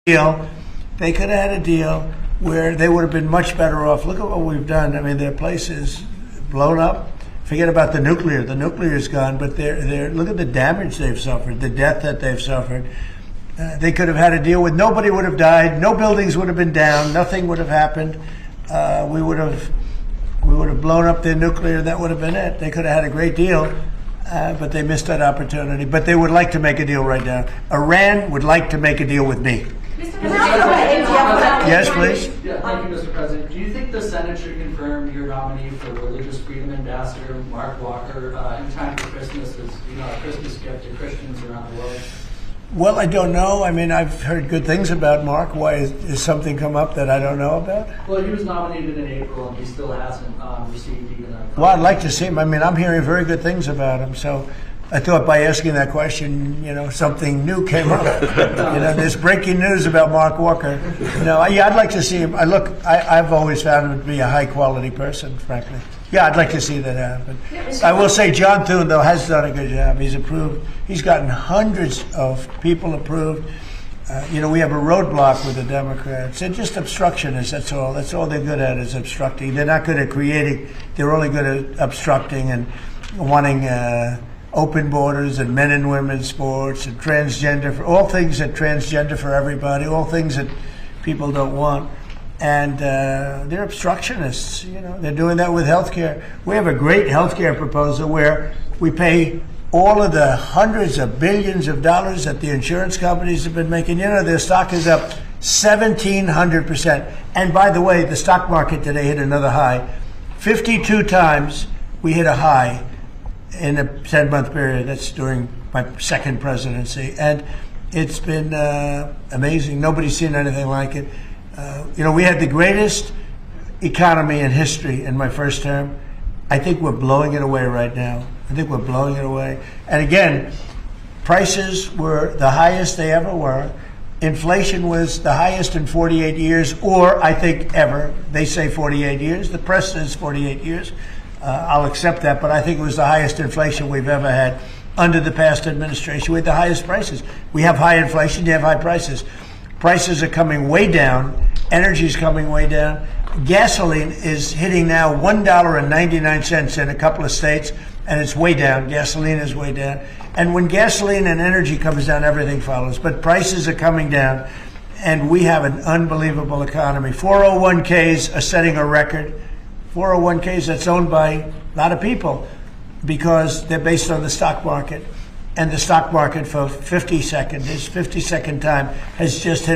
deal. They could have had a deal where they would have been much better off. Look at what we've done. I mean, their place is blown up. Forget about the nuclear. The nuclear is gone, but they're look at the damage they've suffered, the death that they've suffered. They could have had a deal with nobody would have died, no buildings would have been down, nothing would have happened. We would have blown up their nuclear. That would have been it. They could have had a great deal. But they missed that opportunity. But they would like to make a deal right now. Iran would like to make a deal with me. Yes, please. Yeah, thank you, Mr. President. Do you think the Senate should confirm your nominee for Religious Freedom Ambassador, Mark Walker, in time for Christmas as a Christmas gift to Christians around the world? Well, I don't know. I mean, I've heard good things about Mark. Why is something come up that I don't know about? Well, he was nominated in April, and he still hasn't received even a... Well, I'd like to see him. I mean, I'm hearing very good things about him. So I thought by asking that question, something new came up. There's breaking news about Mark Walker. Yeah, I'd like to see him. I've always found him to be a high-quality person, frankly. Yeah, I'd like to see that happen. I will say John Thune, though, has done a good job. He's approved. He's gotten hundreds of people approved. We have a roadblock with the Democrats. They're just obstructionists, that's all. That's all they're good at is obstructing. They're not good at creating. They're only good at obstructing and wanting open borders and men and women's sports and transgender, all things that transgender for everybody, all things that people don't want. And they're obstructionists. They're doing that with health care. We have a great health care proposal where we pay all of the hundreds of billions of dollars that the insurance companies have been making. Their stock is up 1,700%. And by the way, the stock market today hit another high. 52 times we hit a high in a 10-month period. That's during my second presidency. And it's been amazing. Nobody's seen anything like it. We had the greatest economy in history in my first term. I think we're blowing it away right now. I think we're blowing it away. And again, prices were the highest they ever were. Inflation was the highest in 48 years, or I think ever. They say 48 years. The press says 48 years. I'll accept that, but I think it was the highest inflation we've ever had under the past administration. We had the highest prices. We have high inflation, you have high prices. Prices are coming way down. Energy is coming way down. Gasoline is hitting now $1.99 in a couple of states, and it's way down. Gasoline is way down. And when gasoline and energy comes down, everything follows. But prices are coming down, and we have an unbelievable economy. 401ks are setting a record. 401ks that's owned by a lot of people because they're based on the stock market. And the stock market for 52nd time has just hit a